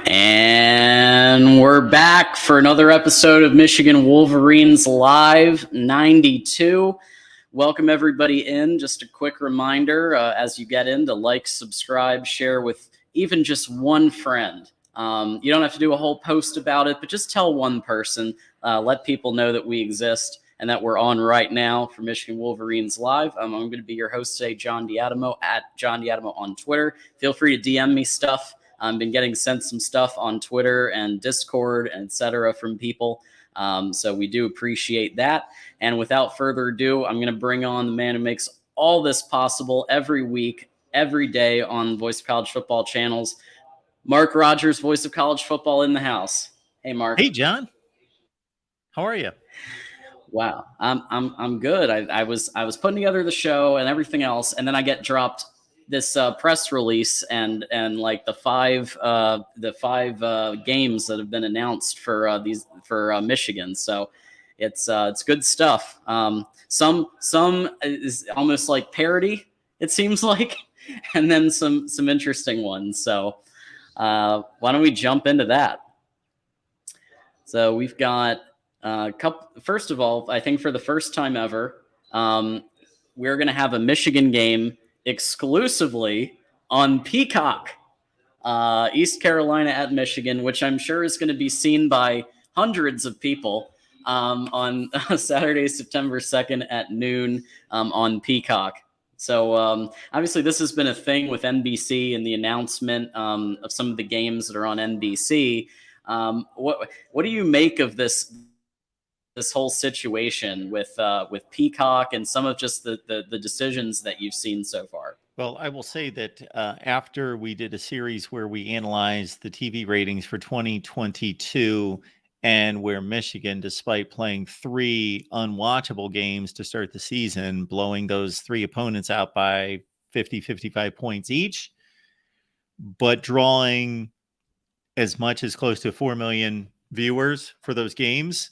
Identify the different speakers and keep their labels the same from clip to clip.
Speaker 1: And we're back for another episode of Michigan Wolverines Live 92. Welcome everybody in. Just a quick reminder as you get in to like, subscribe, share with even just one friend. You don't have to do a whole post about it, but just tell one person. Let people know that we exist and that we're on right now for Michigan Wolverines Live. I'm going to be your host today, John Diadamo, at John Diadamo on Twitter. Feel free to DM me stuff. I've been getting sent some stuff on Twitter and Discord, and et cetera, from people. So we do appreciate that. And without further ado, I'm going to bring on the man who makes all this possible every week, every day on Voice of College Football channels. Mark Rogers, Voice of College Football in the house. Hey, Mark.
Speaker 2: Hey, John. How are you?
Speaker 1: Wow, I'm good. I was putting together the show and everything else, and then I get dropped this press release and like the five games that have been announced for Michigan. So it's good stuff. Some is almost like parody, it seems like, and then some interesting ones. So why don't we jump into that? So we've got a couple. First of all, I think for the first time ever, we're going to have a Michigan game exclusively on Peacock. East Carolina at Michigan, which I'm sure is going to be seen by hundreds of people on Saturday, September 2nd at noon on Peacock. So obviously this has been a thing with NBC and the announcement of some of the games that are on NBC. What do you make of this whole situation with Peacock and some of just the decisions that you've seen so far?
Speaker 2: Well, I will say that after we did a series where we analyzed the TV ratings for 2022 and where Michigan, despite playing 3 unwatchable games to start the season, blowing those 3 opponents out by 50, 55 points each, but drawing as much as close to 4 million viewers for those games,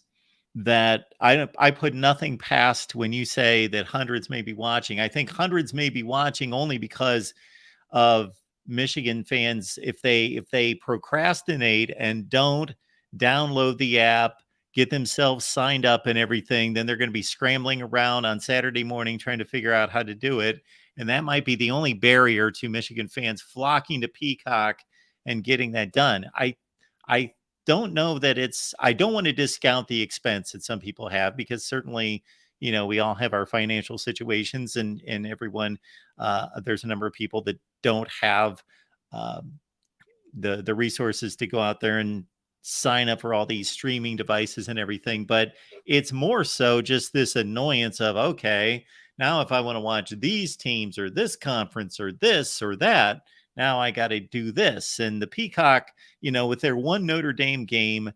Speaker 2: that I put nothing past when you say that hundreds may be watching. I think hundreds may be watching only because of Michigan fans. If they procrastinate and don't download the app, get themselves signed up and everything, then they're going to be scrambling around on Saturday morning trying to figure out how to do it. And that might be the only barrier to Michigan fans flocking to Peacock and getting that done. I don't know that I don't want to discount the expense that some people have, because certainly, we all have our financial situations and everyone, there's a number of people that don't have the resources to go out there and sign up for all these streaming devices and everything. But it's more so just this annoyance of, okay, now if I want to watch these teams or this conference or this or that, now I got to do this. And the Peacock, with their one Notre Dame game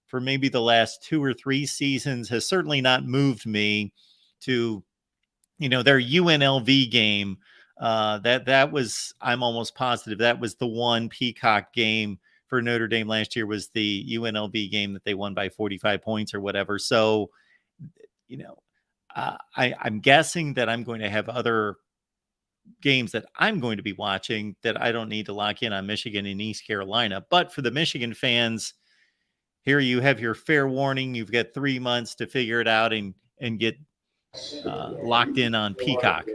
Speaker 2: for maybe the last 2 or 3 seasons, has certainly not moved me to, their UNLV game. That was, I'm almost positive that was the one Peacock game for Notre Dame last year, was the UNLV game that they won by 45 points or whatever. So, I'm guessing that I'm going to have other games that I'm going to be watching that I don't need to lock in on Michigan and East Carolina. But for the Michigan fans, here you have your fair warning. You've got 3 months to figure it out and get locked in on Peacock.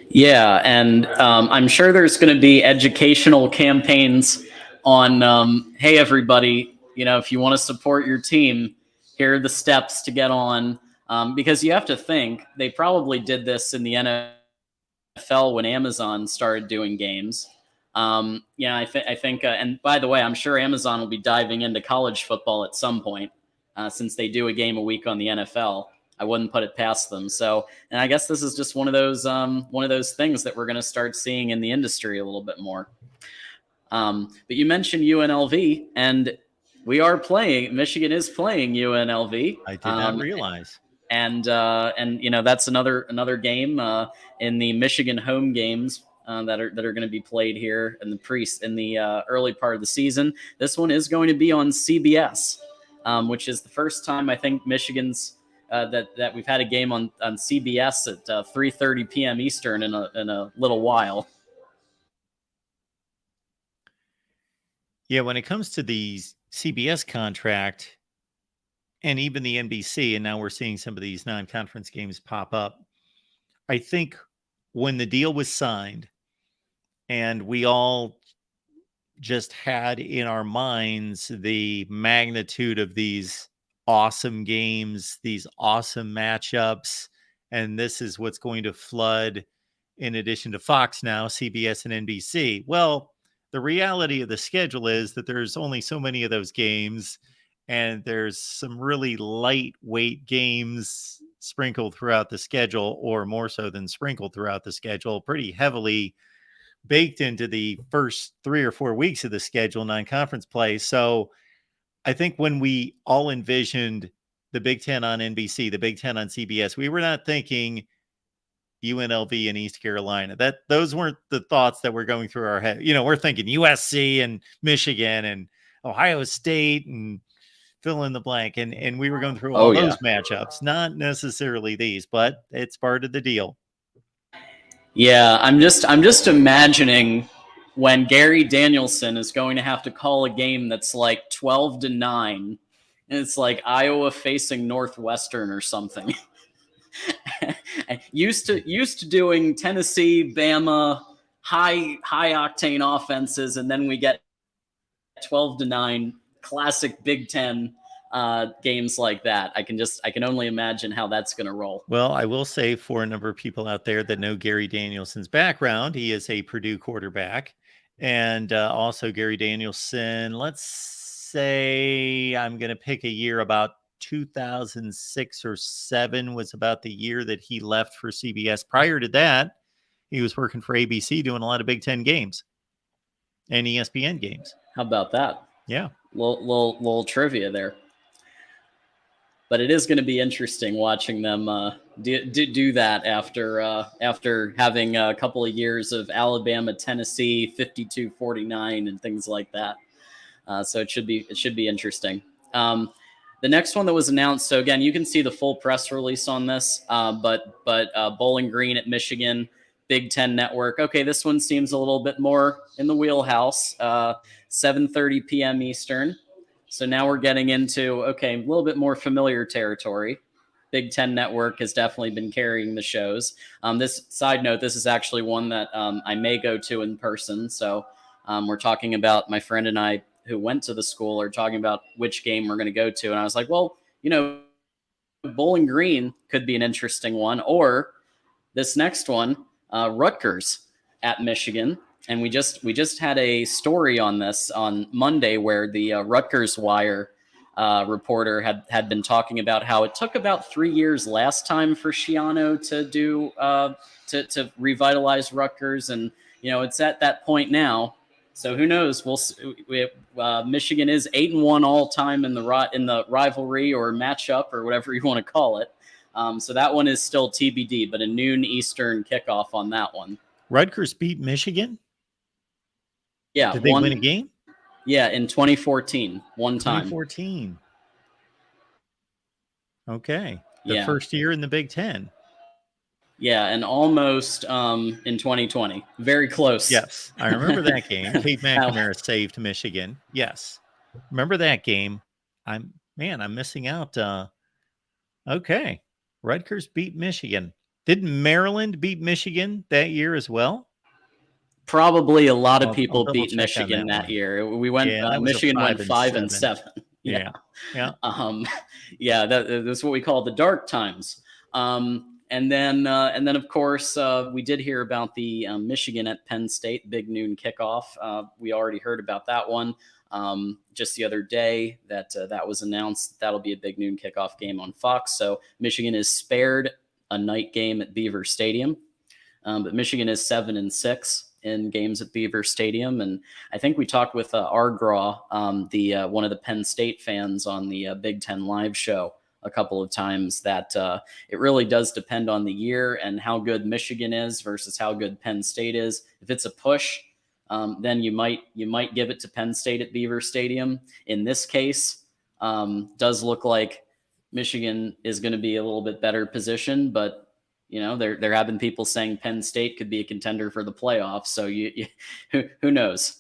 Speaker 1: Yeah, and I'm sure there's going to be educational campaigns on, hey, everybody, if you want to support your team, here are the steps to get on. Because you have to think, they probably did this in the NFL when Amazon started doing games. I think, and by the way, I'm sure Amazon will be diving into college football at some point, since they do a game a week on the NFL. I wouldn't put it past them. So, and I guess this is just one of those things that we're going to start seeing in the industry a little bit more. But you mentioned UNLV, and Michigan is playing UNLV.
Speaker 2: I did not realize.
Speaker 1: And that's another game in the Michigan home games that are going to be played here in the early part of the season. This one is going to be on CBS, which is the first time I think Michigan's that we've had a game on CBS at 3:30 p.m. Eastern in a little while.
Speaker 2: Yeah, when it comes to the CBS contract and even the NBC, and now we're seeing some of these non-conference games pop up. I think when the deal was signed and we all just had in our minds the magnitude of these awesome games, these awesome matchups, and this is what's going to flood in addition to Fox now, CBS and NBC. Well, the reality of the schedule is that there's only so many of those games, and there's some really lightweight games sprinkled throughout the schedule, or more so than sprinkled throughout the schedule, pretty heavily baked into the first 3 or 4 weeks of the schedule, non-conference play. So I think when we all envisioned the Big Ten on NBC, the Big Ten on CBS, we were not thinking UNLV and East Carolina. Those weren't the thoughts that were going through our head. We're thinking USC and Michigan and Ohio State and fill in the blank. And we were going through all those matchups, not necessarily these, but it's part of the deal.
Speaker 1: Yeah, I'm just imagining when Gary Danielson is going to have to call a game that's like 12-9, and it's like Iowa facing Northwestern or something. used to doing Tennessee, Bama, high octane offenses, and then we get 12-9 classic Big Ten games like that. I can only imagine how that's going to roll.
Speaker 2: Well, I will say for a number of people out there that know Gary Danielson's background, he is a Purdue quarterback. And also Gary Danielson, let's say I'm going to pick a year about 2006 or 7 was about the year that he left for CBS. Prior to that, he was working for ABC doing a lot of Big Ten games and ESPN games.
Speaker 1: How about that?
Speaker 2: Yeah.
Speaker 1: Little trivia there. But it is going to be interesting watching them do that after having a couple of years of Alabama, Tennessee, 52-49 and things like that. So it should be interesting. The next one that was announced. So again, you can see the full press release on this. But Bowling Green at Michigan, Big Ten Network. Okay, this one seems a little bit more in the wheelhouse. 7:30 p.m. Eastern. So now we're getting into, okay, a little bit more familiar territory. Big Ten Network has definitely been carrying the shows. This side note, this is actually one that I may go to in person. So we're talking about, my friend and I who went to the school are talking about which game we're going to go to. And I was like, well, Bowling Green could be an interesting one. Or this next one, Rutgers at Michigan. And we just had a story on this on Monday where the Rutgers Wire reporter had been talking about how it took about 3 years last time for Schiano to do to revitalize Rutgers, and it's at that point now. So who knows? Michigan is 8-1 all time in the rivalry or matchup or whatever you want to call it. So that one is still TBD, but a noon Eastern kickoff on that one.
Speaker 2: Rutgers beat Michigan?
Speaker 1: Yeah.
Speaker 2: Did they win a game?
Speaker 1: Yeah, in 2014, one time.
Speaker 2: 2014. Okay. The first year in the Big Ten.
Speaker 1: Yeah, and almost in 2020. Very close.
Speaker 2: Yes, I remember that game. Kate McNamara saved Michigan. Yes. Remember that game. I'm missing out. Okay. Rutgers beat Michigan. Didn't Maryland beat Michigan that year as well?
Speaker 1: Probably a lot of people beat Michigan that year. We went. Michigan went 5-7.
Speaker 2: Yeah.
Speaker 1: That's what we call the dark times. And then of course we did hear about the Michigan at Penn State big noon kickoff. We already heard about that one just the other day. That was announced. That'll be a big noon kickoff game on Fox. So Michigan is spared a night game at Beaver Stadium, but Michigan is 7-6 in games at Beaver Stadium. And I think we talked with Argraw, one of the Penn State fans on the Big Ten Live show a couple of times, that it really does depend on the year and how good Michigan is versus how good Penn State is. If it's a push, then you might give it to Penn State at Beaver Stadium. In this case, does look like Michigan is going to be a little bit better positioned, but there have been people saying Penn State could be a contender for the playoffs. So who knows?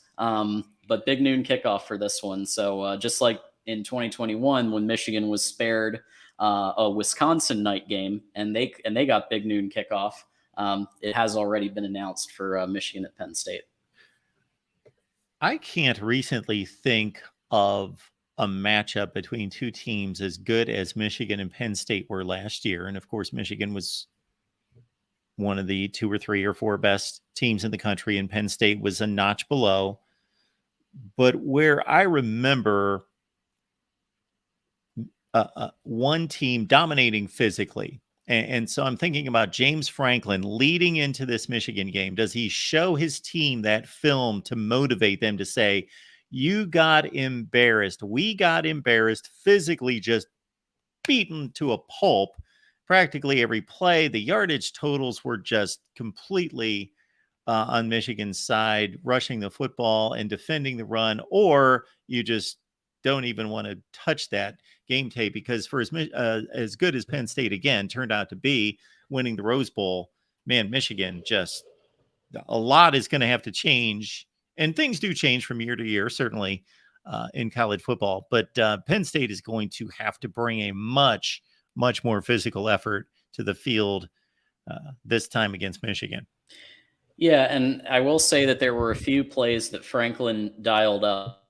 Speaker 1: but big noon kickoff for this one. So just like in 2021 when Michigan was spared a Wisconsin night game and they got big noon kickoff, it has already been announced for Michigan at Penn State.
Speaker 2: I can't recently think of a matchup between two teams as good as Michigan and Penn State were last year. And of course, Michigan was one of the 2 or 3 or 4 best teams in the country, and Penn State was a notch below. But where I remember one team dominating physically, and so I'm thinking about James Franklin leading into this Michigan game. Does he show his team that film to motivate them to say, you got embarrassed, we got embarrassed, physically just beaten to a pulp practically every play? The yardage totals were just completely on Michigan's side, rushing the football and defending the run, or you just don't even want to touch that game tape, because for as good as Penn State again turned out to be, winning the Rose Bowl, man, Michigan just a lot is going to have to change, and things do change from year to year, certainly in college football. But Penn State is going to have to bring a much more physical effort to the field this time against Michigan.
Speaker 1: Yeah, and I will say that there were a few plays that Franklin dialed up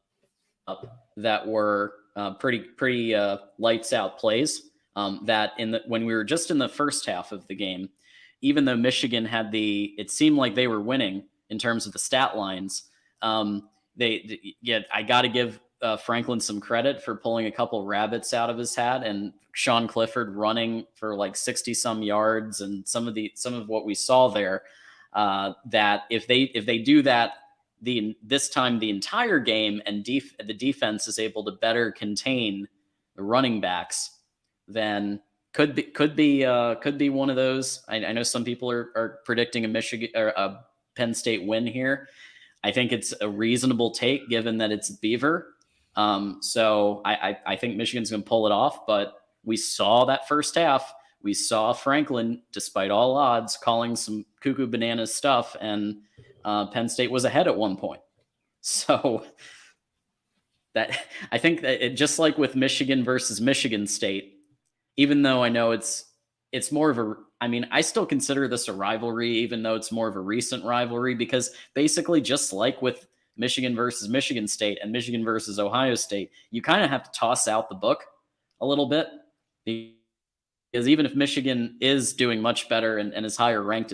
Speaker 1: that were pretty lights out plays. That when we were just in the first half of the game, even though Michigan had it seemed like they were winning in terms of the stat lines. I got to give Franklin some credit for pulling a couple rabbits out of his hat, and Sean Clifford running for like 60 some yards, and some of what we saw there. That if they do that this time the entire game, and the defense is able to better contain the running backs, then could be one of those. I know some people are predicting a Michigan or a Penn State win here. I think it's a reasonable take given that it's Beaver. So I think Michigan's going to pull it off, but we saw that first half. We saw Franklin, despite all odds, calling some cuckoo bananas stuff, and Penn State was ahead at one point. So that I think that just like with Michigan versus Michigan State, even though I know it's more of a, I mean, I still consider this a rivalry, even though it's more of a recent rivalry, because basically just like with Michigan versus Michigan State and Michigan versus Ohio State, you kind of have to toss out the book a little bit. Because even if Michigan is doing much better and is higher ranked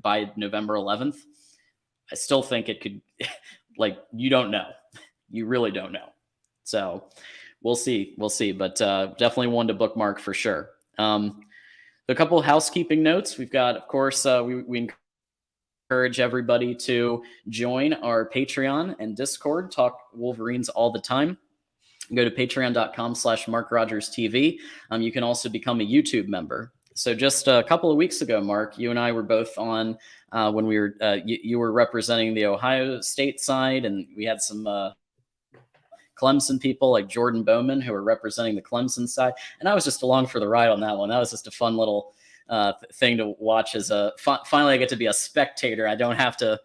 Speaker 1: by November 11th, I still think it could, like, you don't know. You really don't know. So we'll see. But definitely one to bookmark for sure. A couple of housekeeping notes. We've got, of course, we encourage everybody to join our Patreon and Discord, talk Wolverines all the time. Go to patreon.com/MarkRogersTV. You can also become a YouTube member. So just a couple of weeks ago, Mark, you and I were both on when we were, you were representing the Ohio State side, and we had some Clemson people like Jordan Bowman who were representing the Clemson side. And I was just along for the ride on that one. That was just a fun little thing to watch finally I get to be a spectator. I don't have to,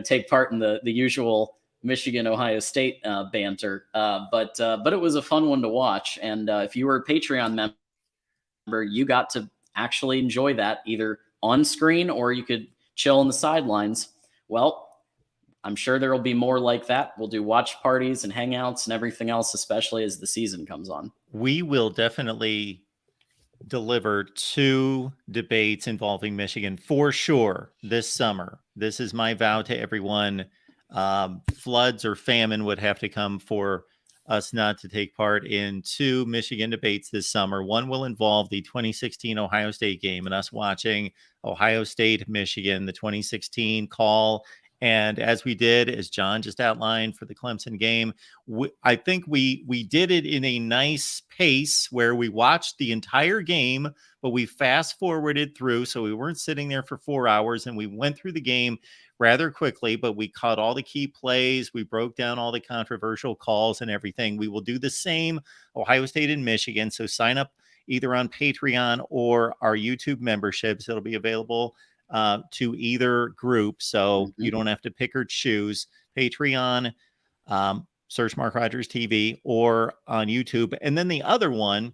Speaker 1: take part in the usual Michigan, Ohio State banter. But it was a fun one to watch. And if you were a Patreon member, you got to actually enjoy that either on screen or you could chill on the sidelines. Well, I'm sure there will be more like that. We'll do watch parties and hangouts and everything else, especially as the season comes on.
Speaker 2: We will definitely deliver 2 debates involving Michigan for sure this summer. This is my vow to everyone. Floods or famine would have to come for us not to take part in 2 Michigan debates this summer. One will involve the 2016 Ohio State game and us watching Ohio State, Michigan, the 2016 call. And as we did, as John just outlined for the Clemson game, I think we did it in a nice pace where we watched the entire game, but we fast forwarded through. So we weren't sitting there for 4 hours, and we went through the game rather quickly, but we caught all the key plays. We broke down all the controversial calls and everything. We will do the same Ohio State and Michigan. So sign up either on Patreon or our YouTube memberships. It'll be available to either group. So you don't have to pick or choose. Patreon Search Mark Rogers TV or on YouTube. And then the other one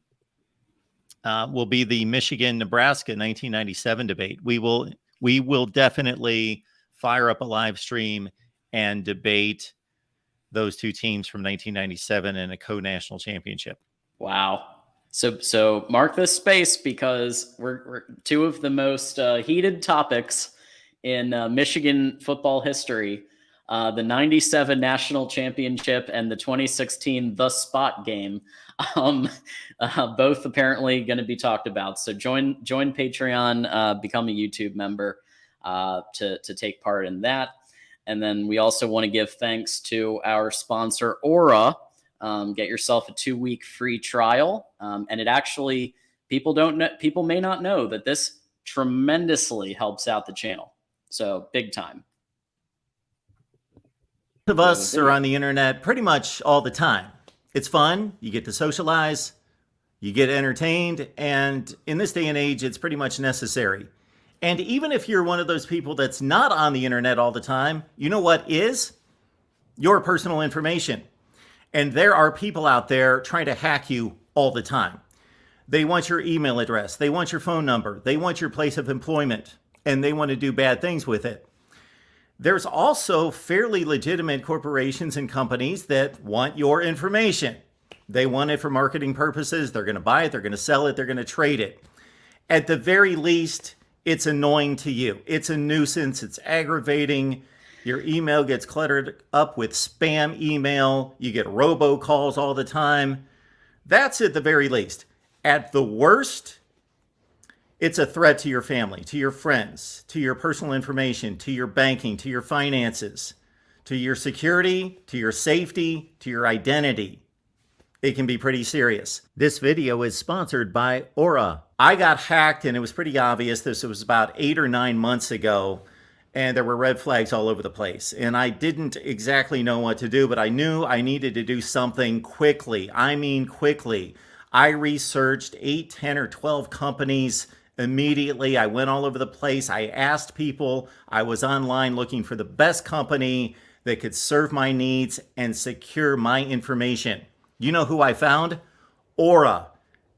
Speaker 2: will be the Michigan-Nebraska 1997 debate. We will definitely fire up a live stream and debate those two teams from 1997 in a co-national championship.
Speaker 1: Wow. So mark this space, because we're two of the most heated topics in Michigan football history. The 97 national championship and the 2016 The Spot game, both apparently going to be talked about. So join Patreon, become a YouTube member to take part in that. And then we also want to give thanks to our sponsor, Aura. Get yourself a 2-week free trial. And it actually, people may not know that this tremendously helps out the channel. So big time.
Speaker 2: Of us are on the internet pretty much all the time. It's fun. You get to socialize, you get entertained, and in this day and age, it's pretty much necessary. And even if you're one of those people that's not on the internet all the time, you know what is? Your personal information. And there are people out there trying to hack you all the time. They want your email address, they want your phone number, they want your place of employment, and they want to do bad things with it. There's also fairly legitimate corporations and companies that want your information. They want it for marketing purposes. They're going to buy it, they're going to sell it, they're going to trade it. At the very least, it's annoying to you. It's a nuisance, it's aggravating. Your email gets cluttered up with spam email. You get robocalls all the time. That's at the very least. At the worst, it's a threat to your family, to your friends, to your personal information, to your banking, to your finances, to your security, to your safety, to your identity. It can be pretty serious. This video is sponsored by Aura. I got hacked, and it was pretty obvious. This was about 8 or 9 months ago, and there were red flags all over the place. And I didn't exactly know what to do, but I knew I needed to do something quickly. I mean quickly. I researched 8, 10, or 12 companies immediately. I went all over the place. I asked people. I was online looking for the best company that could serve my needs and secure my information. You know who I found? Aura.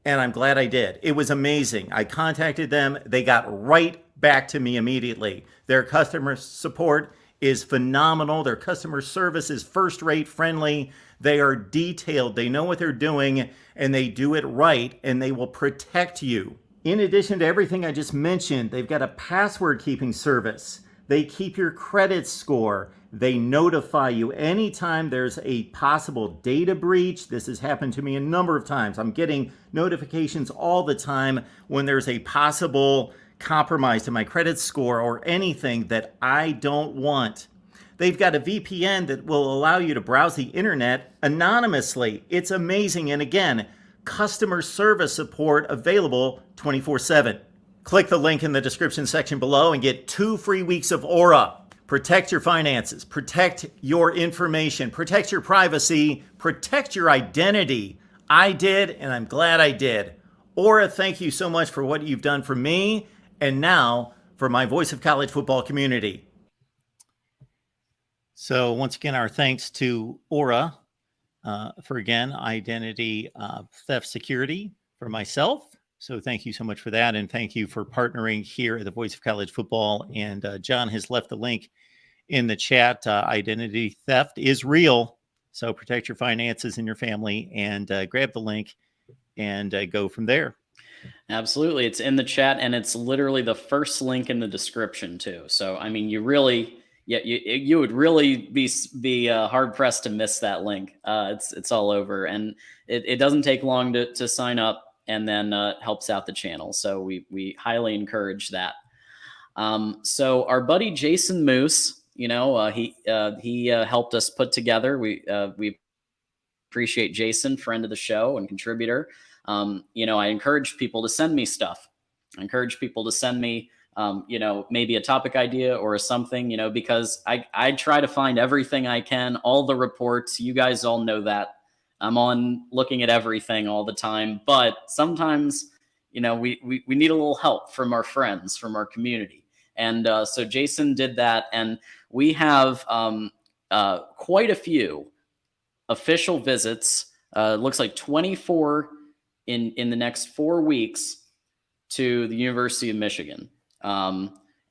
Speaker 2: And I'm glad I did. It was amazing. I contacted them. They got right back to me immediately. Their customer support is phenomenal. Their customer service is first-rate, friendly. They are detailed. They know what they're doing, and they do it right, and they will protect you. In addition to everything I just mentioned, they've got a password keeping service. They keep your credit score. They notify you anytime there's a possible data breach. This has happened to me a number of times. I'm getting notifications all the time when there's a possible compromise to my credit score or anything that I don't want. They've got a VPN that will allow you to browse the internet anonymously. It's amazing. And again, customer service support available 24/7. Click the link in the description section below and get 2 free weeks of Aura. Protect your finances, protect your information, protect your privacy, protect your identity. I did, and I'm glad I did. Aura, thank you so much for what you've done for me, and now for my Voice of College Football community. So once again, our thanks to Aura for, again, identity theft security for myself. So thank you so much for that. And thank you for partnering here at the Voice of College Football. And John has left the link in the chat. Identity theft is real. So protect your finances and your family, and grab the link and go from there.
Speaker 1: Absolutely. It's in the chat, and it's literally the first link in the description too. So, I mean, you really, you would really be hard pressed to miss that link. It's all over, and it doesn't take long to sign up, and then helps out the channel. So we highly encourage that. So our buddy Jason Moose, you know, he helped us put together. We appreciate Jason, friend of the show and contributor. You know, I encourage people to send me stuff. I encourage people to send me, you know, maybe a topic idea or something, you know, because I try to find everything I can, all the reports. You guys all know that. I'm on looking at everything all the time, but sometimes, you know, we need a little help from our friends, from our community. And so Jason did that, and we have quite a few official visits. Looks like 24 in the next 4 weeks to the University of Michigan.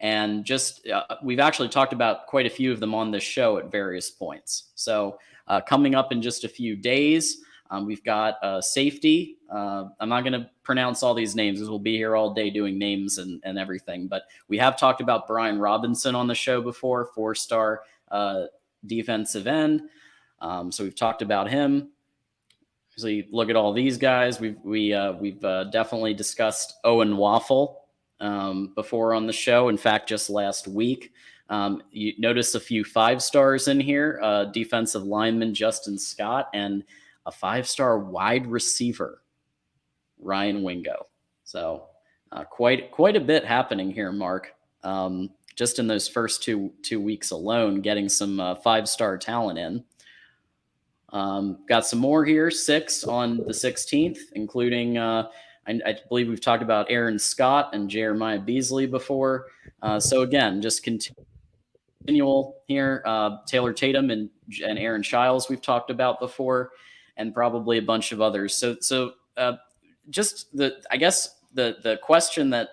Speaker 1: And just we've actually talked about quite a few of them on this show at various points. So coming up in just a few days, we've got safety. I'm not going to pronounce all these names because we'll be here all day doing names and everything. But we have talked about Brian Robinson on the show before, 4-star defensive end. So we've talked about him. So you look at all these guys. We've definitely discussed Owen Waffle before on the show. In fact, just last week, you notice a few 5-stars in here: defensive lineman Justin Scott and a 5-star wide receiver Ryan Wingo. So quite a bit happening here, Mark. Just in those first two weeks alone, getting some 5-star talent in. Got some more here, 6 on the 16th, including I believe we've talked about Aaron Scott and Jeremiah Beasley before. So again, just continual here. Taylor Tatum and Aaron Chiles we've talked about before, and probably a bunch of others. So just I guess the question that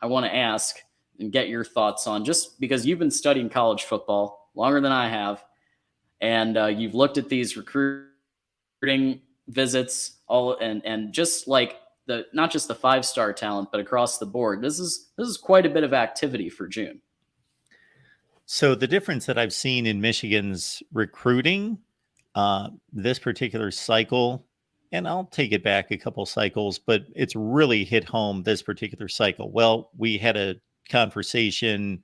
Speaker 1: I want to ask and get your thoughts on, just because you've been studying college football longer than I have, and you've looked at these recruiting visits, and just like not just the 5-star talent, but across the board, this is quite a bit of activity for June.
Speaker 2: So the difference that I've seen in Michigan's recruiting this particular cycle, and I'll take it back a couple cycles, but it's really hit home this particular cycle. Well, we had a conversation,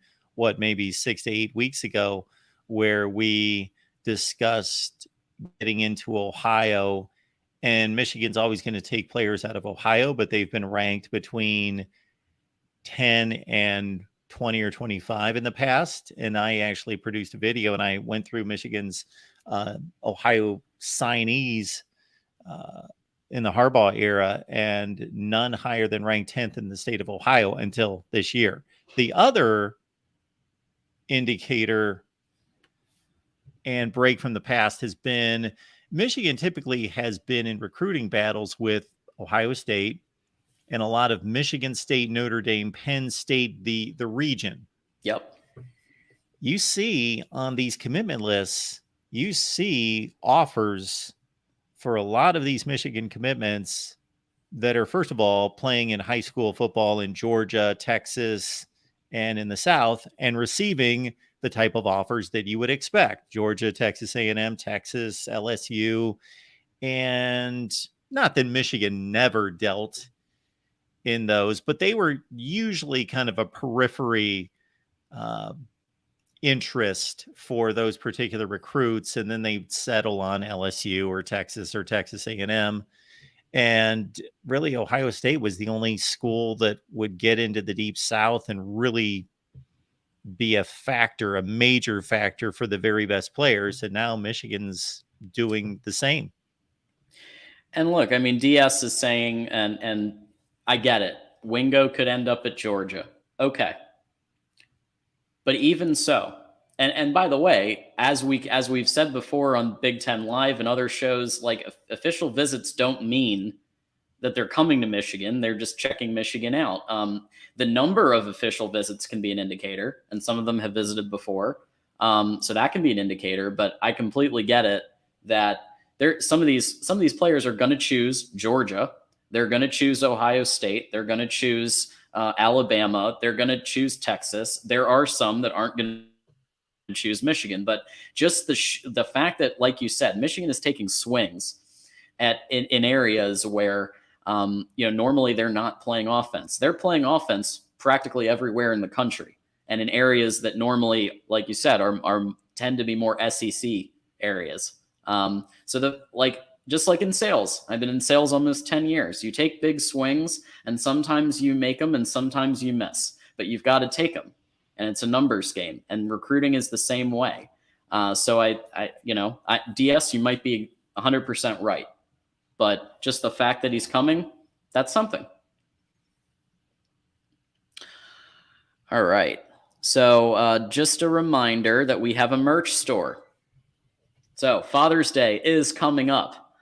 Speaker 2: maybe 6 to 8 weeks ago, where we discussed getting into Ohio, and Michigan's always going to take players out of Ohio, but they've been ranked between 10 and 20 or 25 in the past. And I actually produced a video and I went through Michigan's Ohio signees in the Harbaugh era, and none higher than ranked 10th in the state of Ohio until this year. The other indicator and break from the past has been Michigan typically has been in recruiting battles with Ohio State and a lot of Michigan State, Notre Dame, Penn State, the region.
Speaker 1: Yep.
Speaker 2: You see on these commitment lists, you see offers for a lot of these Michigan commitments that are, first of all, playing in high school football in Georgia, Texas, and in the South, and receiving the type of offers that you would expect: Georgia, Texas A&M, Texas, LSU. And not that Michigan never dealt in those, but they were usually kind of a periphery interest for those particular recruits, and then they settle on LSU or Texas A&M. And really, Ohio State was the only school that would get into the Deep South and really be a factor, a major factor for the very best players. And now Michigan's doing the same.
Speaker 1: And look, I mean, DS is saying, and I get it, Wingo could end up at Georgia. Okay. But even so, and by the way, as we've said before on Big Ten Live and other shows, like, official visits don't mean that they're coming to Michigan. They're just checking Michigan out. The number of official visits can be an indicator, and some of them have visited before. So that can be an indicator, but I completely get it that some of these players are going to choose Georgia. They're going to choose Ohio State. They're going to choose Alabama. They're going to choose Texas. There are some that aren't going to choose Michigan, but just the fact that, like you said, Michigan is taking swings in areas where normally they're not playing offense. They're playing offense practically everywhere in the country, and in areas that normally, like you said, are tend to be more SEC areas. Just like in sales, I've been in sales almost 10 years. You take big swings, and sometimes you make them and sometimes you miss, but you've got to take them. And it's a numbers game, and recruiting is the same way. So DS, you might be 100% right, but just the fact that he's coming, that's something. All right. So just a reminder that we have a merch store. So Father's Day is coming up,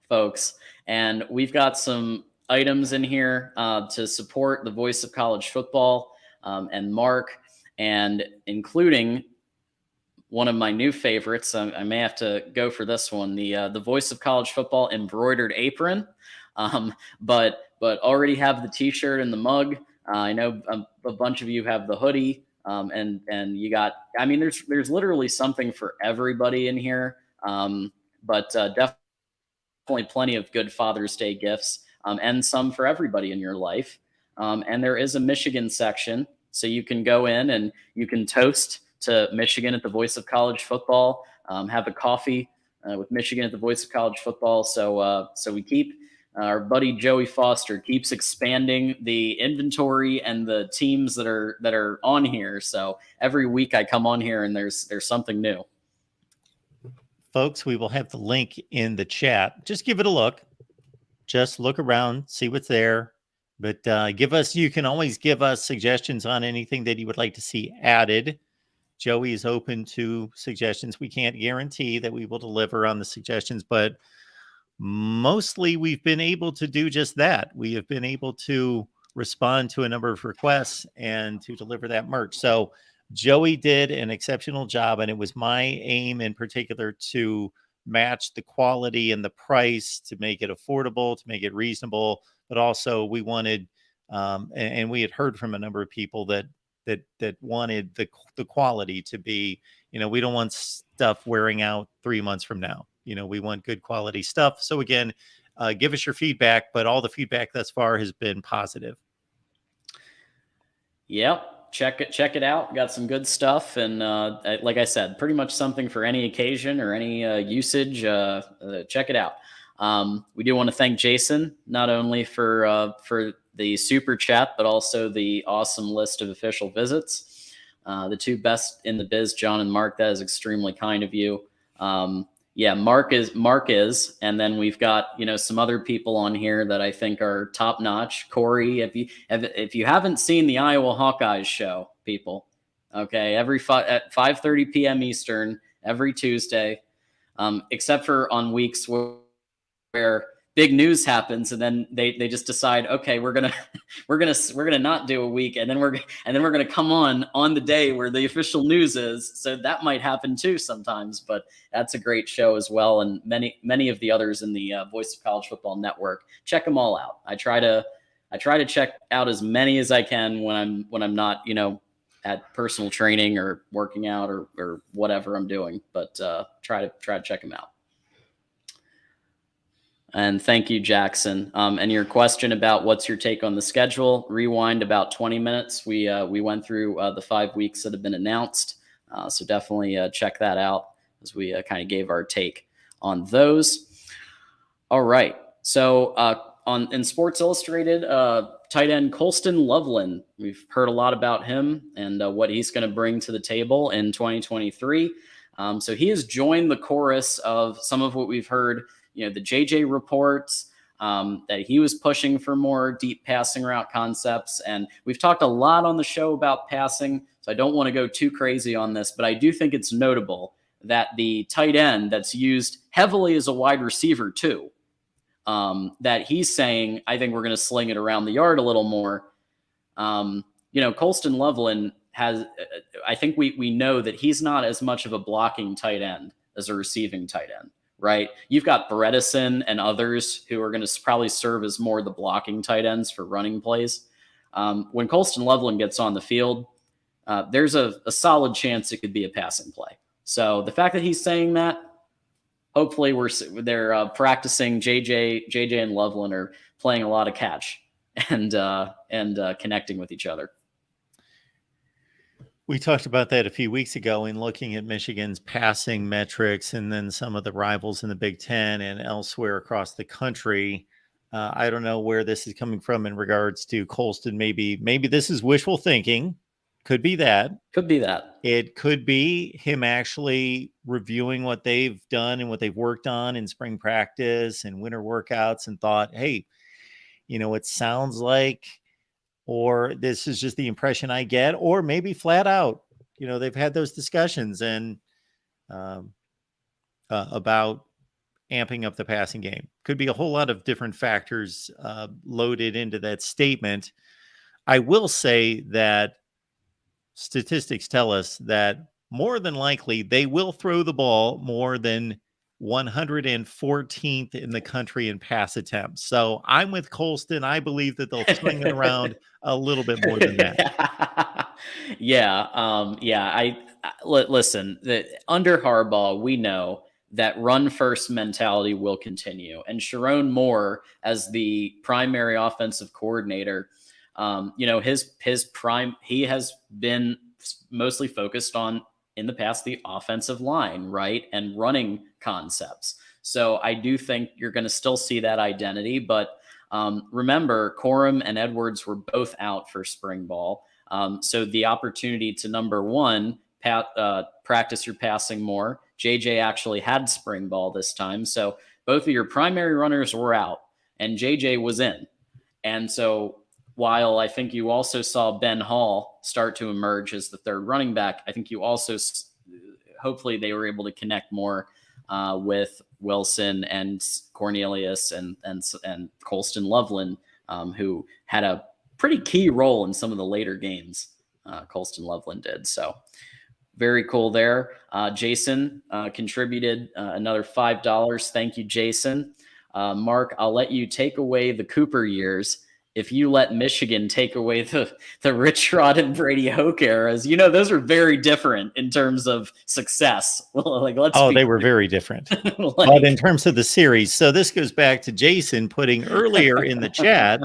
Speaker 1: folks, and we've got some items in here to support the voice of college football and Mark, and including one of my new favorites. I may have to go for this one. The voice of college football embroidered apron, but already have the T-shirt and the mug. I know a bunch of you have the hoodie, and you got. I mean, there's literally something for everybody in here. But definitely plenty of good Father's Day gifts, and some for everybody in your life. And there is a Michigan section, so you can go in and you can toast to Michigan at the voice of college football. Have a coffee with Michigan at the voice of college football. So we keep our buddy Joey Foster keeps expanding the inventory and the teams that are on here. So every week I come on here and there's something new.
Speaker 2: Folks, we will have the link in the chat. Just give it a look. Just look around, see what's there. But you can always give us suggestions on anything that you would like to see added. Joey is open to suggestions. We can't guarantee that we will deliver on the suggestions, but mostly we've been able to do just that. We have been able to respond to a number of requests and to deliver that merch. So Joey did an exceptional job, and it was my aim in particular to match the quality and the price, to make it affordable, to make it reasonable. But also we wanted, and we had heard from a number of people that wanted the quality to be, we don't want stuff wearing out 3 months from now. We want good quality stuff. So again, give us your feedback, but all the feedback thus far has been positive.
Speaker 1: Yep. Check it out. Got some good stuff. And like I said, pretty much something for any occasion or any usage. Check it out. We do want to thank Jason, not only for the super chat, but also the awesome list of official visits. The two best in the biz, John and Mark. That is extremely kind of you. Yeah, Mark is, and then we've got some other people on here that I think are top notch. Corey, if you haven't seen the Iowa Hawkeyes show, people, okay, at 5:30 p.m. Eastern every Tuesday, except for on weeks where big news happens and then they just decide, okay, we're gonna not do a week, and then we're gonna come on the day where the official news is. So that might happen too sometimes, but that's a great show as well, and many of the others in the Voice of College Football Network. Check them all out. I try to check out as many as I can when I'm not at personal training or working out or whatever I'm doing, but try to check them out. And thank you, Jackson. And your question about what's your take on the schedule, rewind about 20 minutes. We went through the 5 weeks that have been announced. So definitely check that out as we kind of gave our take on those. All right. So in Sports Illustrated, tight end Colston Loveland, we've heard a lot about him and what he's going to bring to the table in 2023. So he has joined the chorus of some of what we've heard, the JJ reports, that he was pushing for more deep passing route concepts. And we've talked a lot on the show about passing, so I don't want to go too crazy on this, but I do think it's notable that the tight end that's used heavily as a wide receiver too, that he's saying, I think we're going to sling it around the yard a little more. Colston Loveland has, I think we know that he's not as much of a blocking tight end as a receiving tight end. Right. You've got Bredesen and others who are going to probably serve as more the blocking tight ends for running plays. When Colston Loveland gets on the field, there's a solid chance it could be a passing play. So the fact that he's saying that, hopefully they're practicing. JJ and Loveland are playing a lot of catch and connecting with each other.
Speaker 2: We talked about that a few weeks ago in looking at Michigan's passing metrics and then some of the rivals in the Big Ten and elsewhere across the country. I don't know where this is coming from in regards to Colston. Maybe this is wishful thinking. Could be that.
Speaker 1: Could be that.
Speaker 2: It could be him actually reviewing what they've done and what they've worked on in spring practice and winter workouts and thought, hey, it sounds like, or this is just the impression I get, or maybe flat out, they've had those discussions and about amping up the passing game. Could be a whole lot of different factors loaded into that statement. I will say that statistics tell us that more than likely they will throw the ball more than 114th in the country in pass attempts. So I'm with Colston. I believe that they'll swing it around a little bit more than that.
Speaker 1: Listen. Under Harbaugh, we know that run first mentality will continue, and Sharon Moore, as the primary offensive coordinator, his prime, he has been mostly focused on in the past the offensive line, right, and running concepts. So I do think you're going to still see that identity, but remember, Corum and Edwards were both out for spring ball. So the opportunity to, number one, practice your passing more. JJ actually had spring ball this time. So both of your primary runners were out and JJ was in. And so while I think you also saw Ben Hall start to emerge as the third running back, I think you also, hopefully they were able to connect more with Wilson and Cornelius and Colston Loveland, who had a pretty key role in some of the later games. Colston Loveland did. So very cool there. Jason contributed another $5. Thank you, Jason. Mark, I'll let you take away the Cooper years if you let Michigan take away the Rich Rod and Brady Hoke eras. Those are very different in terms of success.
Speaker 2: They were very different. But in terms of the series, so this goes back to Jason putting earlier in the chat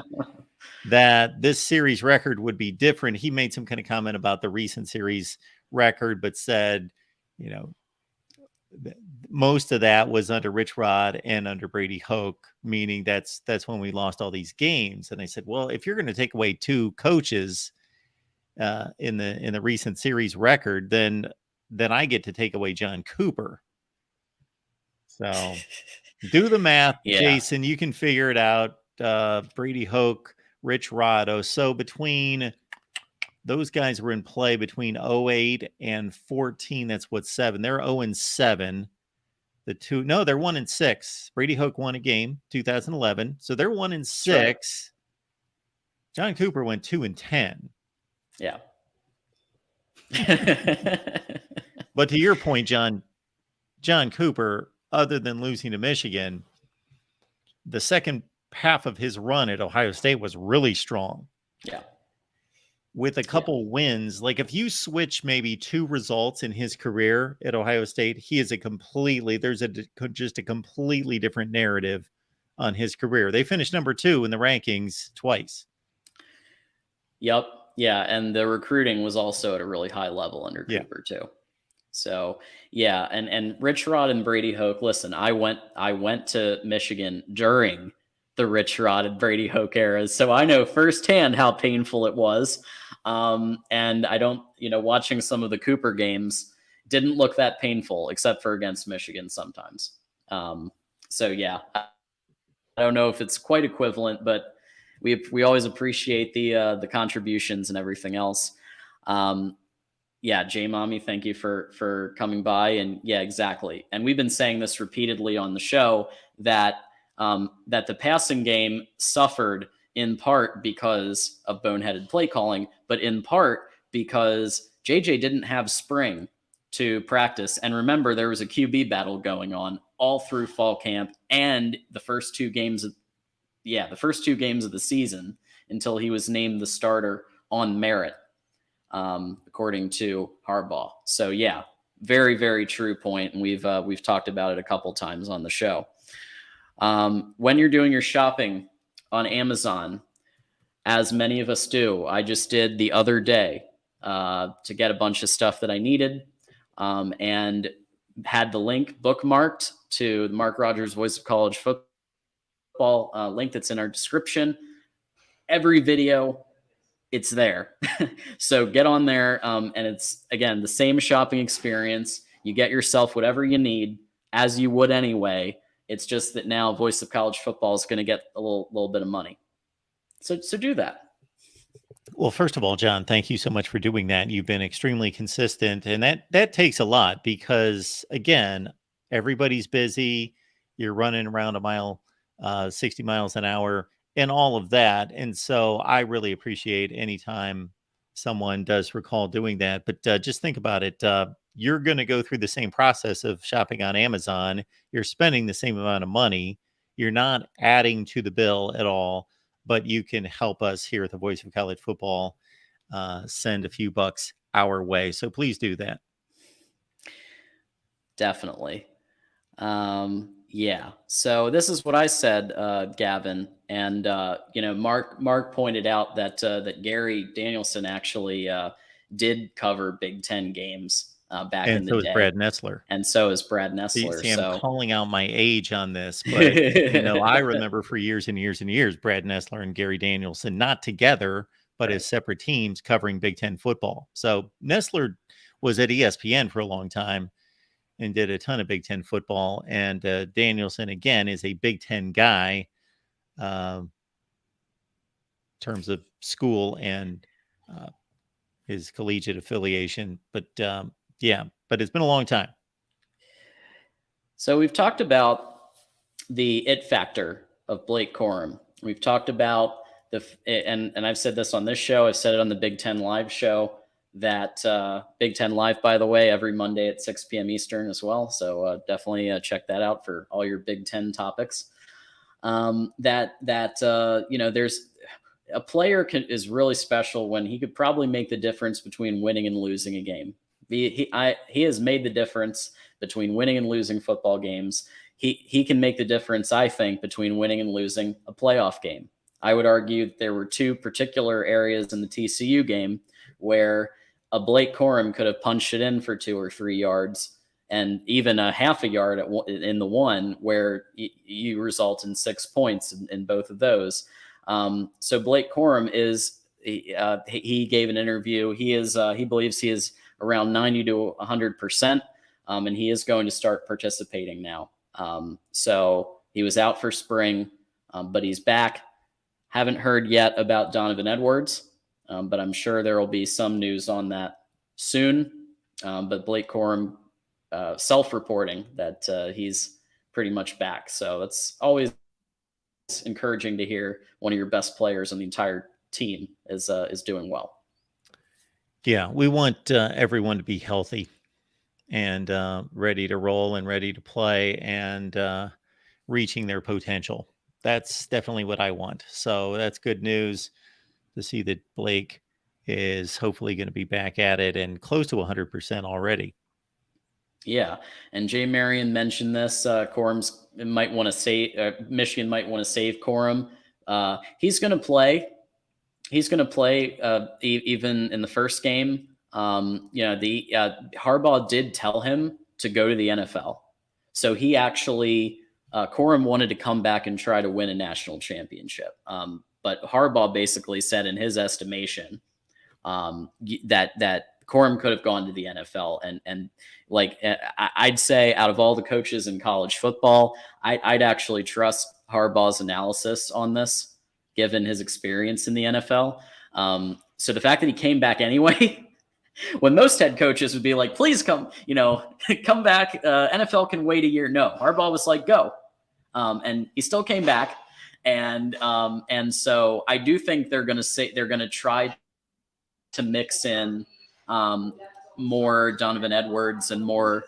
Speaker 2: that this series record would be different. He made some kind of comment about the recent series record, but said, most of that was under Rich Rod and under Brady Hoke, meaning that's when we lost all these games. And I said, well, if you're going to take away two coaches in the recent series record, then I get to take away John Cooper. So do the math, yeah. Jason, you can figure it out. Brady Hoke, Rich Rod. So between those guys were in play between 08 and 14. That's what, 7. They're 0-7. They're 1-6. Brady Hoke won a game, 2011. So they're 1-6. Right. John Cooper went 2-10.
Speaker 1: Yeah.
Speaker 2: But to your point, John Cooper, other than losing to Michigan, the second half of his run at Ohio State was really strong.
Speaker 1: Yeah.
Speaker 2: With a couple wins, like if you switch maybe 2 results in his career at Ohio State, he is just a completely different narrative on his career. They finished number 2 in the rankings twice.
Speaker 1: Yep. Yeah. And the recruiting was also at a really high level under Cooper too. So yeah. And Rich Rod and Brady Hoke, listen, I went to Michigan during the Rich Rod and Brady Hoke eras. So I know firsthand how painful it was. And I don't, watching some of the Cooper games didn't look that painful except for against Michigan sometimes. So yeah, I don't know if it's quite equivalent, but we always appreciate the contributions and everything else. J Mommy, thank you for coming by. And yeah, exactly. And we've been saying this repeatedly on the show that the passing game suffered in part because of boneheaded play calling, but in part because JJ didn't have spring to practice. And remember, there was a QB battle going on all through fall camp and the first two games of the season until he was named the starter on merit, according to Harbaugh. So yeah, very, very true point. And we've talked about it a couple times on the show. When you're doing your shopping on Amazon, as many of us do, I just did the other day to get a bunch of stuff that I needed, and had the link bookmarked to the Mark Rogers Voice of College Football link that's in our description. Every video, it's there. So get on there, and it's, again, the same shopping experience. You get yourself whatever you need, as you would anyway. It's just that now Voice of College Football is going to get a little bit of money. So do that.
Speaker 2: Well, first of all, John, thank you so much for doing that. You've been extremely consistent, and that takes a lot because, again, Everybody's busy. You're running around 60 miles an hour and all of that. And so I really appreciate anytime someone does recall doing that. But just think about it. You're going to go through the same process of shopping on Amazon. You're spending the same amount of money. You're not adding to the bill at all, but you can help us here at the Voice of College Football send a few bucks our way. So please do that.
Speaker 1: Definitely. Yeah. So this is what I said, Gavin, and Mark pointed out that that Gary Danielson actually did cover Big Ten games back
Speaker 2: And
Speaker 1: in the
Speaker 2: so is
Speaker 1: day,
Speaker 2: Brad Nessler.
Speaker 1: and so is Brad Nessler.
Speaker 2: See, I'm
Speaker 1: So
Speaker 2: calling out my age on this, but I remember for years and years and years, Brad Nessler and Gary Danielson, not together, but as separate teams covering Big Ten football. So Nessler was at ESPN for a long time and did a ton of Big Ten football. And Danielson, again, is a Big Ten guy in terms of school and his collegiate affiliation. But but it's been a long time.
Speaker 1: So we've talked about the it factor of Blake Corum. We've talked about and I've said this on this show. I've said it on the Big Ten Live show. That Big Ten Live, by the way, every Monday at 6 p.m. Eastern as well. So definitely check that out for all your Big Ten topics. There's a player is really special when he could probably make the difference between winning and losing a game. He has made the difference between winning and losing football games. He can make the difference, I think, between winning and losing a playoff game. I would argue that there were two particular areas in the TCU game where a Blake Corum could have punched it in for 2 or 3 yards, and even a half a yard in the one where you result in 6 points in both of those. So Blake Corum he gave an interview. He believes he is around 90 to 100%, and he is going to start participating now. So he was out for spring, but he's back. Haven't heard yet about Donovan Edwards. But I'm sure there will be some news on that soon. But Blake Corum self-reporting that he's pretty much back. So that's always encouraging to hear one of your best players on the entire team is doing well.
Speaker 2: Yeah, we want everyone to be healthy and ready to roll and ready to play and reaching their potential. That's definitely what I want. So that's good news to see that Blake is hopefully going to be back at it and close to 100% already.
Speaker 1: Yeah, and Jay Marion mentioned this. Michigan might want to save Corum. He's going to play. He's going to play even in the first game. Harbaugh did tell him to go to the NFL, so he actually Corum wanted to come back and try to win a national championship. But Harbaugh basically said, in his estimation, that Corum could have gone to the NFL, and I'd say out of all the coaches in college football, I'd actually trust Harbaugh's analysis on this, given his experience in the NFL. So the fact that he came back anyway, when most head coaches would be like, "Please come, come back. NFL can wait a year." No, Harbaugh was like, "Go," and he still came back. And so I do think they're going to try to mix in more Donovan Edwards and more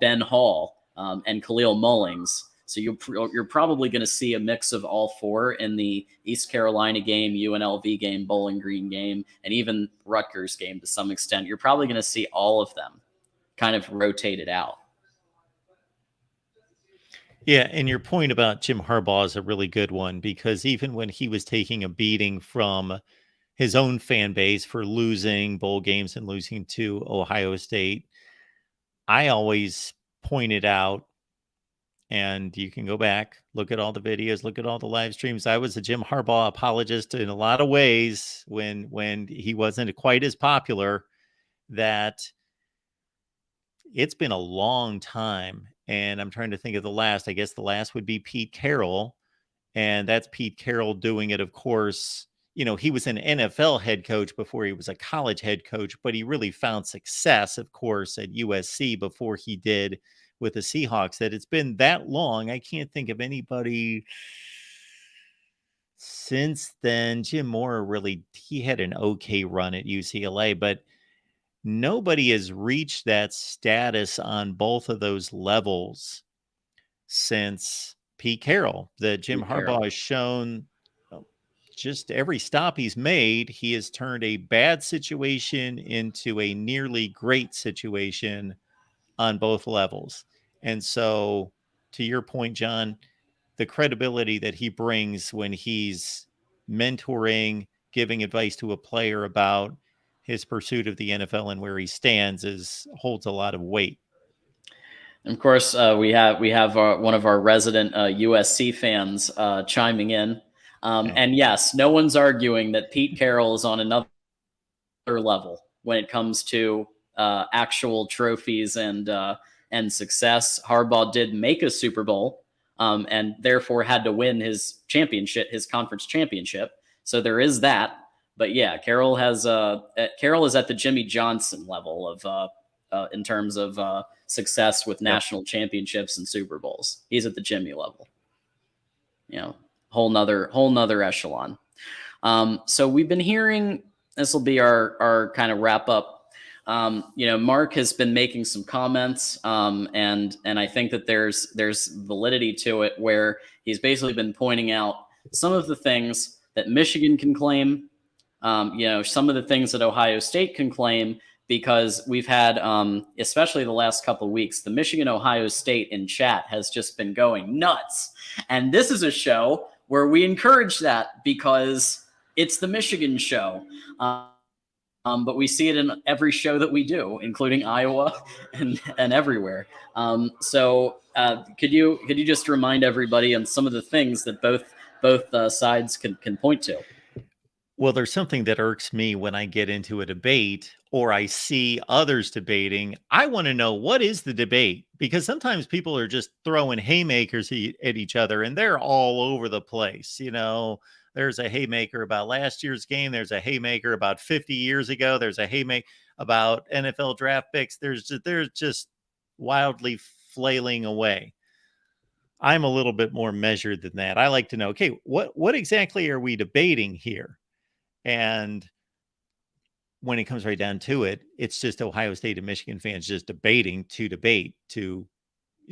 Speaker 1: Ben Hall and Khalil Mullings. So you're probably going to see a mix of all four in the East Carolina game, UNLV game, Bowling Green game, and even Rutgers game to some extent. You're probably going to see all of them kind of rotated out.
Speaker 2: Yeah, and your point about Jim Harbaugh is a really good one, because even when he was taking a beating from his own fan base for losing bowl games and losing to Ohio State, I always pointed out, and you can go back, look at all the videos, look at all the live streams. I was a Jim Harbaugh apologist in a lot of ways when he wasn't quite as popular, that it's been a long time. And I'm trying to think of the last. I guess the last would be Pete Carroll. And that's Pete Carroll doing it, of course. He was an NFL head coach before he was a college head coach, but he really found success, of course, at USC before he did with the Seahawks, that it's been that long. I can't think of anybody since then. Jim Mora really, he had an okay run at UCLA, but nobody has reached that status on both of those levels since Pete Carroll. That Jim Harbaugh has shown just every stop he's made, he has turned a bad situation into a nearly great situation on both levels. And so, to your point, John, the credibility that he brings when he's mentoring, giving advice to a player about his pursuit of the NFL and where he stands holds a lot of weight.
Speaker 1: And of course, we have one of our resident USC fans chiming in. And yes, no one's arguing that Pete Carroll is on another level when it comes to actual trophies and success. Harbaugh did make a Super Bowl, and therefore had to win his championship, his conference championship. So there is that. But yeah, Carroll is at the Jimmy Johnson level of in terms of success with national championships and Super Bowls. He's at the Jimmy level. Whole nother echelon. So we've been hearing, this will be our kind of wrap up. Mark has been making some comments, and I think that there's validity to it, where he's basically been pointing out some of the things that Michigan can claim, some of the things that Ohio State can claim, because we've had, especially the last couple of weeks, the Michigan-Ohio State in chat has just been going nuts. And this is a show where we encourage that because it's the Michigan show. But we see it in every show that we do, including Iowa and everywhere. So could you just remind everybody on some of the things that both sides can point to?
Speaker 2: Well, there's something that irks me when I get into a debate or I see others debating. I want to know, what is the debate? Because sometimes people are just throwing haymakers at each other, and they're all over the place. There's a haymaker about last year's game. There's a haymaker about 50 years ago. There's a haymaker about NFL draft picks. They're just wildly flailing away. I'm a little bit more measured than that. I like to know, okay, what exactly are we debating here? And when it comes right down to it, it's just Ohio State and Michigan fans just debating to debate to,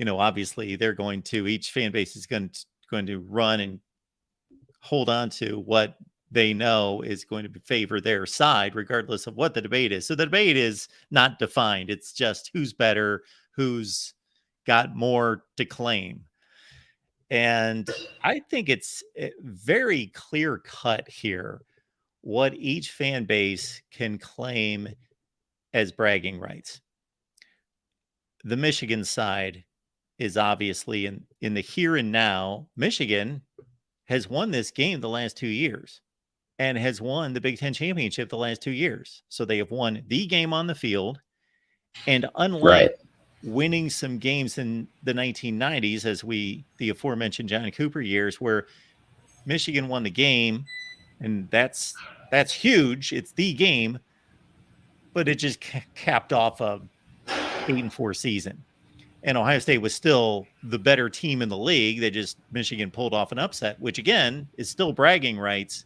Speaker 2: obviously they're going to, each fan base is going to run and hold on to what they know is going to favor their side, regardless of what the debate is. So the debate is not defined. It's just who's better, who's got more to claim. And I think it's very clear cut here what each fan base can claim as bragging rights. The Michigan side is obviously in the here and now. Michigan has won this game the last 2 years and has won the Big Ten championship the last 2 years. So they have won the game on the field. And unlike winning some games in the 1990s, the aforementioned John Cooper years, where Michigan won the game, and that's huge. It's the game, but it just capped off a 8-4 season. And Ohio State was still the better team in the league. Michigan pulled off an upset, which again is still bragging rights.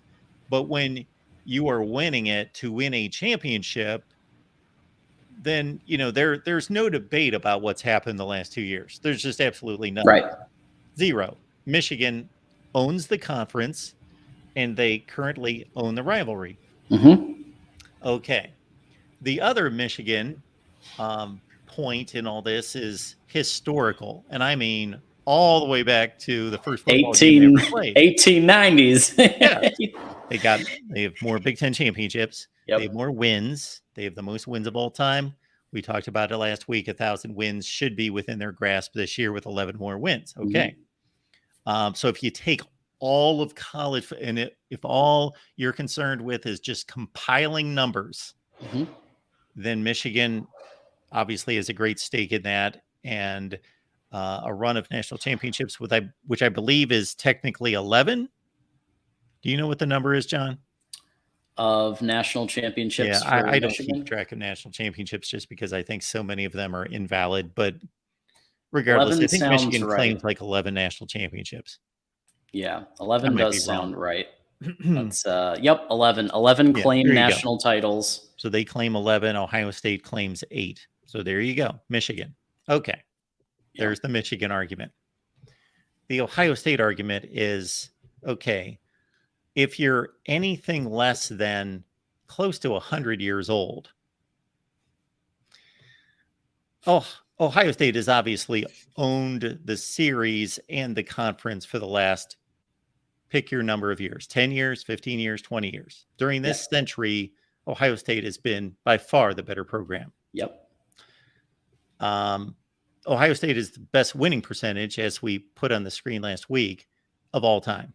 Speaker 2: But when you are winning it to win a championship, then, there's no debate about what's happened the last 2 years. There's just absolutely nothing.
Speaker 1: Right.
Speaker 2: Zero. Michigan owns the conference, and they currently own the rivalry.
Speaker 1: Mm-hmm.
Speaker 2: Okay. The other Michigan point in all this is historical. And I mean all the way back to the first football game they ever played.
Speaker 1: 1890s.
Speaker 2: Yeah. They have more Big Ten championships.
Speaker 1: Yep.
Speaker 2: They have more wins. They have the most wins of all time. We talked about it last week. 1,000 wins should be within their grasp this year with 11 more wins. Okay. Mm-hmm. So if you take all of college, and if all you're concerned with is just compiling numbers, mm-hmm. then Michigan obviously has a great stake in that, and a run of national championships which I believe is technically 11. Do you know what the number is, John?
Speaker 1: Of national championships?
Speaker 2: Yeah, I don't keep track of national championships just because I think so many of them are invalid, but regardless,
Speaker 1: 11
Speaker 2: I think
Speaker 1: sounds
Speaker 2: Michigan
Speaker 1: right.
Speaker 2: claims like 11 national championships.
Speaker 1: Yeah,
Speaker 2: I
Speaker 1: 11
Speaker 2: might be
Speaker 1: does
Speaker 2: wrong.
Speaker 1: sound right. That's yep, 11. 11
Speaker 2: Yeah,
Speaker 1: claimed
Speaker 2: there you go.
Speaker 1: national titles.
Speaker 2: So they claim 11. Ohio State claims 8. So there you go. Michigan. Okay.
Speaker 1: Yep.
Speaker 2: There's the Michigan argument. The Ohio State argument is okay, if you're anything less than close to 100 years old, Ohio State has obviously owned the series and the conference for the last, pick your number of years, 10 years, 15 years, 20 years. During this century, Ohio State has been by far the better program.
Speaker 1: Yep.
Speaker 2: Ohio State is the best winning percentage, as we put on the screen last week, of all time.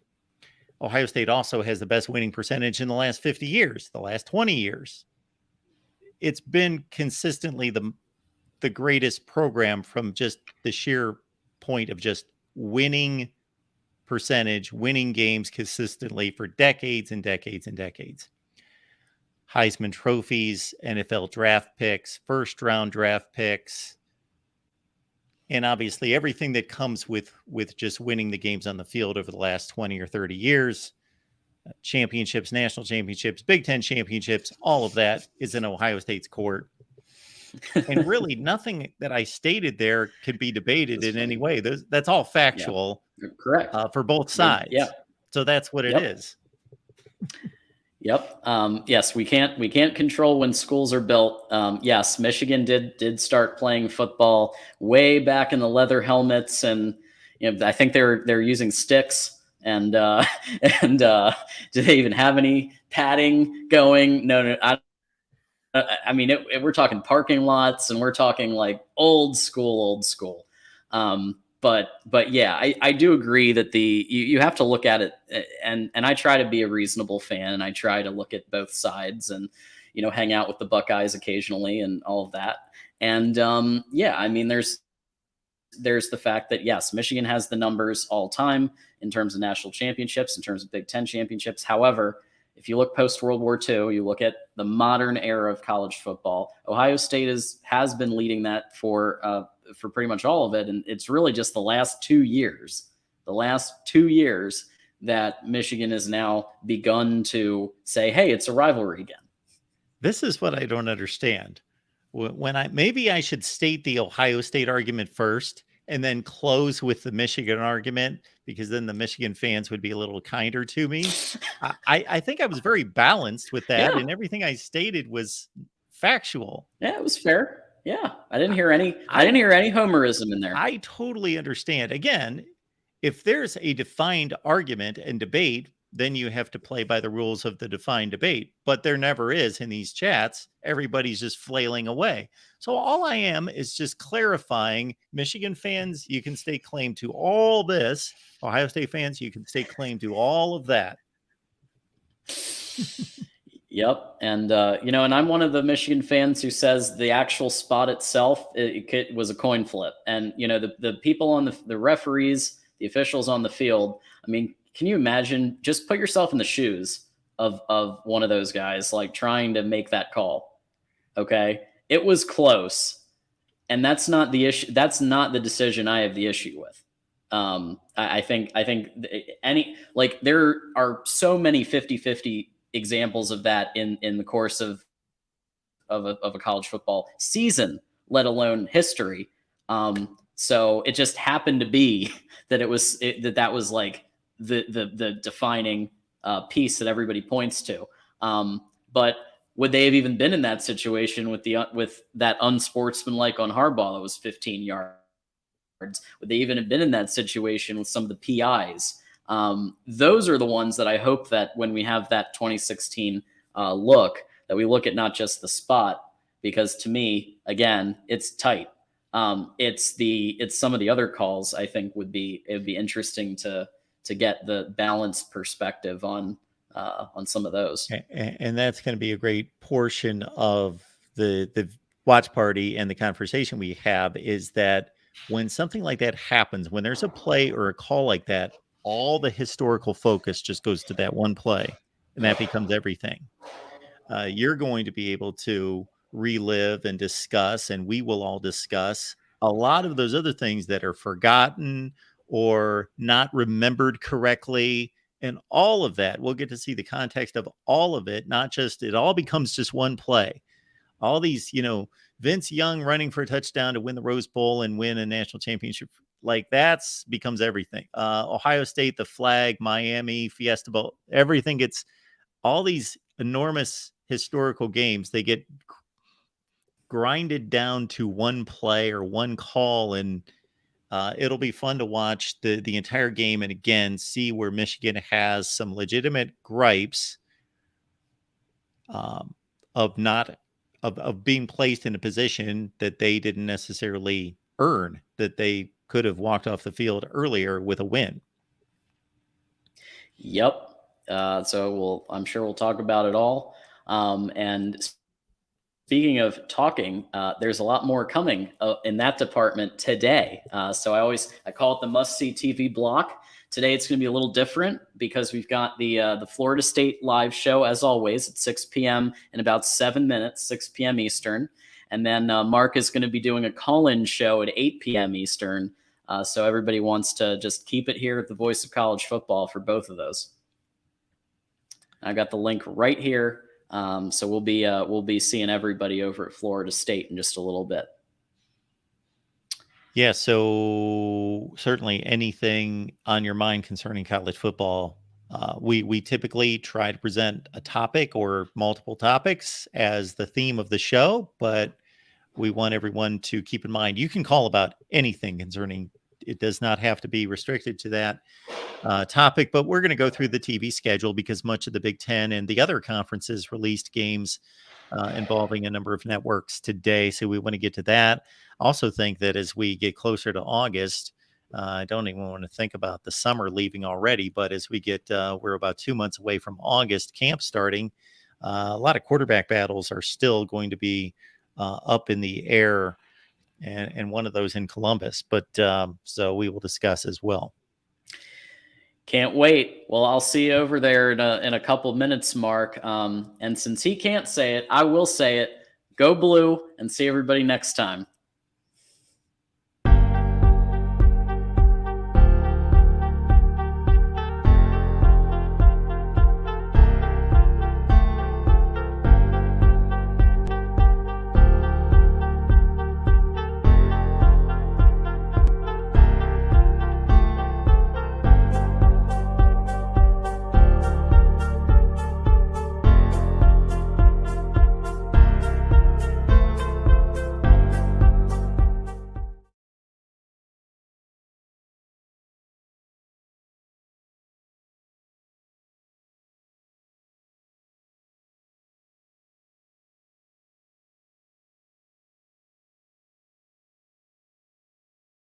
Speaker 2: Ohio State also has the best winning percentage in the last 50 years, the last 20 years. It's been consistently the greatest program from just the sheer point of just winning percentage, winning games consistently for decades and decades and decades. Heisman trophies, NFL draft picks, first round draft picks, and obviously everything that comes with just winning the games on the field over the last 20 or 30 years. Championships, national championships, Big Ten championships, all of that is in Ohio State's court. And really nothing that I stated there could be debated in any way. That's all factual.
Speaker 1: Yeah. Correct.
Speaker 2: For both sides.
Speaker 1: Yeah.
Speaker 2: So that's what it is.
Speaker 1: Yep. Yes, we can't control when schools are built. Yes, Michigan did start playing football way back in the leather helmets, and I think they're using sticks. And and do they even have any padding going? No. I mean, we're talking parking lots, and we're talking like old school. But yeah, I do agree that you have to look at it, and I try to be a reasonable fan, and I try to look at both sides, and hang out with the Buckeyes occasionally and all of that. And yeah, I mean, there's the fact that yes, Michigan has the numbers all time in terms of national championships, in terms of Big Ten championships. However, if you look post World War II, you look at the modern era of college football, Ohio State has been leading that for pretty much all of it. And it's really just the last 2 years that Michigan has now begun to say, hey, it's a rivalry again.
Speaker 2: This is what I don't understand. Maybe I should state the Ohio State argument first and then close with the Michigan argument, because then the Michigan fans would be a little kinder to me. I think I was very balanced with that, and everything I stated was factual.
Speaker 1: Yeah, it was fair. Yeah, I didn't hear any homerism in there.
Speaker 2: I totally understand. Again, if there's a defined argument and debate, then you have to play by the rules of the defined debate. But there never is in these chats. Everybody's just flailing away. So all I am is just clarifying. Michigan fans, you can stake claim to all this. Ohio State fans, you can stake claim to all of that.
Speaker 1: Yep. And, and I'm one of the Michigan fans who says the actual spot itself, it was a coin flip. And, the people on the referees, the officials on the field, I mean, can you imagine, just put yourself in the shoes of one of those guys, like trying to make that call. Okay. It was close. And that's not the issue. That's not the decision I have the issue with. I think there are so many 50-50 examples of that in the course of a college football season, let alone history. So it just happened to be that that was like the defining piece that everybody points to. But would they have even been in that situation with that unsportsmanlike on Harbaugh that was 15 yards? Would they even have been in that situation with some of the PIs? Those are the ones that I hope that when we have that 2016 look, that we look at not just the spot, because to me, again, it's tight. It's some of the other calls I think it'd be interesting to get the balanced perspective on some of those.
Speaker 2: And that's going to be a great portion of the watch party and the conversation we have, is that when something like that happens, when there's a play or a call like that, all the historical focus just goes to that one play, and that becomes everything. You're going to be able to relive and discuss, and we will all discuss a lot of those other things that are forgotten or not remembered correctly. And all of that, we'll get to see the context of all of it, not just it all becomes just one play. All these, Vince Young running for a touchdown to win the Rose Bowl and win a national championship, like that's becomes everything. Ohio State, the flag, Miami, Fiesta Bowl, everything gets all these enormous historical games. They get grinded down to one play or one call, and it'll be fun to watch the entire game and again see where Michigan has some legitimate gripes of not of being placed in a position that they didn't necessarily earn, that they could have walked off the field earlier with a win.
Speaker 1: Yep. So I'm sure we'll talk about it all. And speaking of talking, there's a lot more coming in that department today. So I call it the must-see TV block. Today it's going to be a little different because we've got the Florida State live show as always at 6 p.m. in about 7 minutes, 6 p.m. Eastern, and then Mark is going to be doing a call-in show at 8 p.m. Eastern. So everybody wants to just keep it here at the Voice of College Football for both of those. I got the link right here. So we'll be seeing everybody over at Florida State in just a little bit.
Speaker 2: Yeah, so certainly anything on your mind concerning college football, we typically try to present a topic or multiple topics as the theme of the show, but we want everyone to keep in mind you can call about anything concerning. It does not have to be restricted to that topic, but we're going to go through the TV schedule because much of the Big Ten and the other conferences released games involving a number of networks today. So we want to get to that. Also think that as we get closer to August, I don't even want to think about the summer leaving already, but as we get, we're about 2 months away from August camp starting. A lot of quarterback battles are still going to be up in the air, and one of those in Columbus. But so we will discuss as well.
Speaker 1: Can't wait. Well, I'll see you over there in a couple minutes, Mark. And since he can't say it, I will say it. Go Blue, and see everybody next time.